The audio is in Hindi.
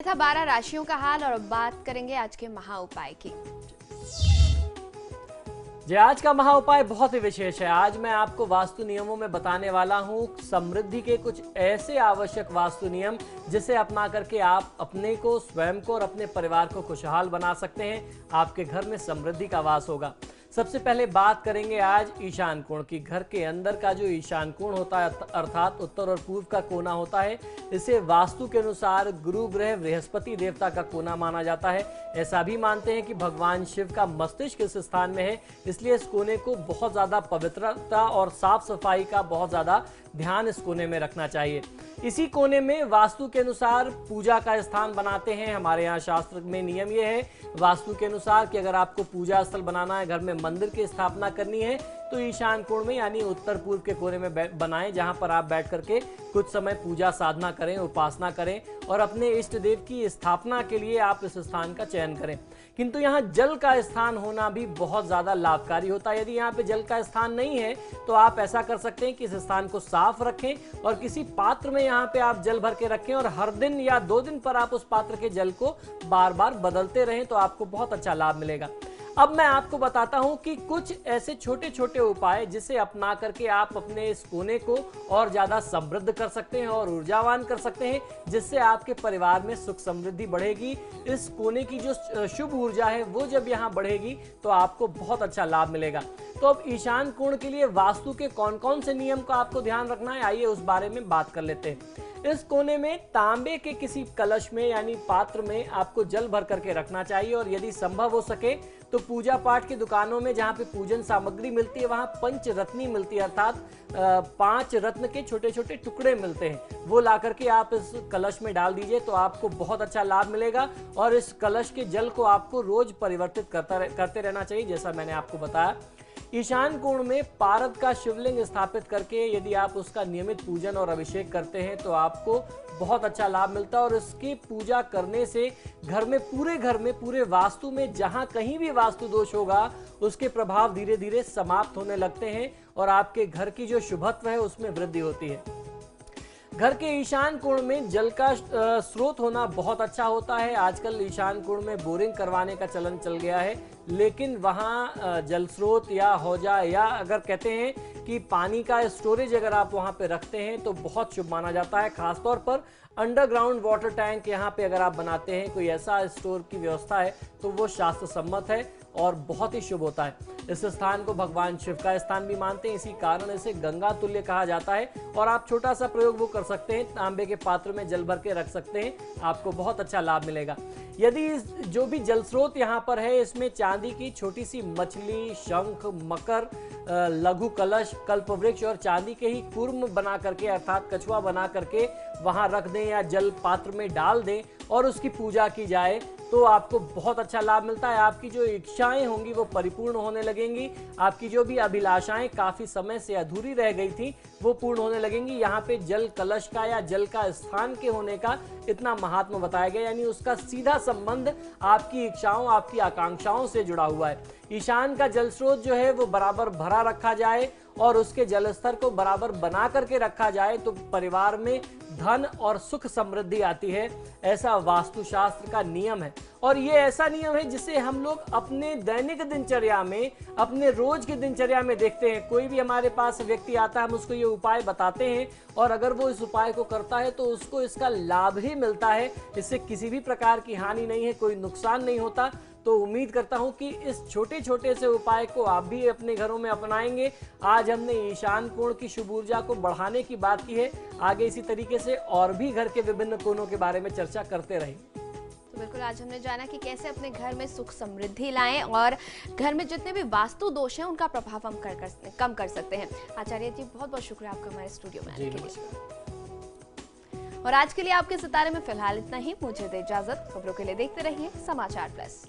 था 12 राशियों का हाल और अब बात करेंगे आज के महा उपाय की। जी, आज का महा उपाय बहुत ही विशेष है। आज मैं आपको वास्तु नियमों में बताने वाला हूं समृद्धि के कुछ ऐसे आवश्यक वास्तु नियम जिसे अपना करके आप अपने को, स्वयं को और अपने परिवार को खुशहाल बना सकते हैं। आपके घर में समृद्धि का वास होगा। सबसे पहले बात करेंगे आज ईशान कोण की। घर के अंदर का जो ईशान कोण होता है अर्थात उत्तर और पूर्व का कोना होता है, इसे वास्तु के अनुसार गुरु ग्रह बृहस्पति देवता का कोना माना जाता है। ऐसा भी मानते हैं कि भगवान शिव का मस्तिष्क इस स्थान में है, इसलिए इस कोने को बहुत ज्यादा पवित्रता और साफ सफाई का बहुत ज्यादा ध्यान इस कोने में रखना चाहिए। इसी कोने में वास्तु के अनुसार पूजा का स्थान बनाते हैं। हमारे यहाँ शास्त्र में नियम यह है वास्तु के अनुसार कि अगर आपको पूजा स्थल बनाना है, घर में मंदिर की स्थापना करनी है, तो ईशान कोण में यानी उत्तर पूर्व के कोने में बनाएं, जहां पर आप बैठ करके कुछ समय पूजा साधना करें, उपासना करें और अपने इष्ट देव की स्थापना के लिए आप इस स्थान का चयन करें। किंतु यहाँ जल का स्थान होना भी बहुत ज्यादा लाभकारी होता है। यदि यहाँ पे जल का स्थान नहीं है तो आप ऐसा कर सकते हैं कि इस स्थान को साफ रखें और किसी पात्र में यहाँ पे आप जल भर के रखें और हर दिन या 2 दिन पर आप उस पात्र के जल को बार बार बदलते रहें, तो आपको बहुत अच्छा लाभ मिलेगा। अब मैं आपको बताता हूं कि कुछ ऐसे छोटे छोटे उपाय जिसे अपना करके आप अपने इस कोने को और ज्यादा समृद्ध कर सकते हैं और ऊर्जावान कर सकते हैं, जिससे आपके परिवार में सुख समृद्धि बढ़ेगी। इस कोने की जो शुभ ऊर्जा है वो जब यहाँ बढ़ेगी तो आपको बहुत अच्छा लाभ मिलेगा। तो अब ईशान कोण के लिए वास्तु के कौन कौन से नियम का आपको ध्यान रखना है, आइए उस बारे में बात कर लेते हैं। इस कोने में तांबे के किसी कलश में यानी पात्र में आपको जल भर करके रखना चाहिए और यदि संभव हो सके तो पूजा पाठ की दुकानों में जहां पे पूजन सामग्री मिलती है वहां पंचरत्नी मिलती है, अर्थात 5 रत्न के छोटे छोटे टुकड़े मिलते हैं, वो ला करके आप इस कलश में डाल दीजिए तो आपको बहुत अच्छा लाभ मिलेगा। और इस कलश के जल को आपको रोज परिवर्तित करते रहना चाहिए, जैसा मैंने आपको बताया। ईशान कोण में पारद का शिवलिंग स्थापित करके यदि आप उसका नियमित पूजन और अभिषेक करते हैं तो आपको बहुत अच्छा लाभ मिलता है और इसकी पूजा करने से घर में, पूरे वास्तु में जहां कहीं भी वास्तु दोष होगा उसके प्रभाव धीरे धीरे समाप्त होने लगते हैं और आपके घर की जो शुभत्व है उसमें वृद्धि होती है। घर के ईशान कोण में जल का स्रोत होना बहुत अच्छा होता है। आजकल ईशान कोण में बोरिंग करवाने का चलन चल गया है, लेकिन वहाँ जल स्रोत या हौजा या अगर कहते हैं कि पानी का स्टोरेज अगर आप वहाँ पे रखते हैं तो बहुत शुभ माना जाता है। खासतौर पर अंडरग्राउंड वाटर टैंक यहाँ पे अगर आप बनाते हैं, कोई ऐसा स्टोर की व्यवस्था है तो वो शास्त्र सम्मत है और बहुत ही शुभ होता है। इस स्थान को भगवान शिव का स्थान भी मानते हैं, इसी कारण इसे गंगा तुल्य कहा जाता है। और आप छोटा सा प्रयोग वो कर सकते हैं, तांबे के पात्र में जल भर के रख सकते हैं, आपको बहुत अच्छा लाभ मिलेगा। यदि जो भी जल स्रोत यहाँ पर है इसमें चांदी की छोटी सी मछली, शंख, मकर, लघु कलश, कल्पवृक्ष और चांदी के ही कूर्म बना करके अर्थात कछुआ बना करके वहां रख दें या जल पात्र में डाल दें और उसकी पूजा की जाए तो आपको बहुत अच्छा लाभ मिलता है। आपकी जो इच्छाएं होंगी वो परिपूर्ण होने लगेंगी। आपकी जो भी अभिलाषाएं काफी समय से अधूरी रह गई थी वो पूर्ण होने लगेंगी। यहाँ पे जल कलश का या जल का स्थान के होने का इतना महात्मा बताया गया, यानी उसका सीधा संबंध आपकी इच्छाओं, आपकी आकांक्षाओं से जुड़ा हुआ है। ईशान का जल स्रोत जो है वो बराबर भरा रखा जाए और उसके जल स्तर को बराबर बना करके रखा जाए तो परिवार में धन और सुख समृद्धि आती है। ऐसा वास्तुशास्त्र का नियम है और ये ऐसा नियम है जिसे हम लोग अपने दैनिक दिनचर्या में, अपने रोज की दिनचर्या में देखते हैं। कोई भी हमारे पास व्यक्ति आता है, हम उसको ये उपाय बताते हैं और अगर वो इस उपाय को करता है तो उसको इसका लाभ ही मिलता है। इससे किसी भी प्रकार की हानि नहीं है, कोई नुकसान नहीं होता। तो उम्मीद करता हूं कि इस छोटे छोटे से उपाय को आप भी अपने घरों में अपनाएंगे। आज हमने ईशान कोण की शुभ ऊर्जा को बढ़ाने की बात की है, आगे इसी तरीके से और भी घर के विभिन्न कोणों के बारे में चर्चा करते रहेंगे। तो बिल्कुल आज हमने जाना कि कैसे अपने घर में सुख समृद्धि लाएं और घर में जितने भी वास्तु दोष हैं उनका प्रभाव हम कम कर सकते हैं। आचार्य जी बहुत बहुत शुक्रिया आपका हमारे स्टूडियो में आने के लिए। और आज के लिए आपके सितारे में फिलहाल इतना ही। मुझे दे इजाजत। खबरों के लिए देखते रहिए समाचार प्लस।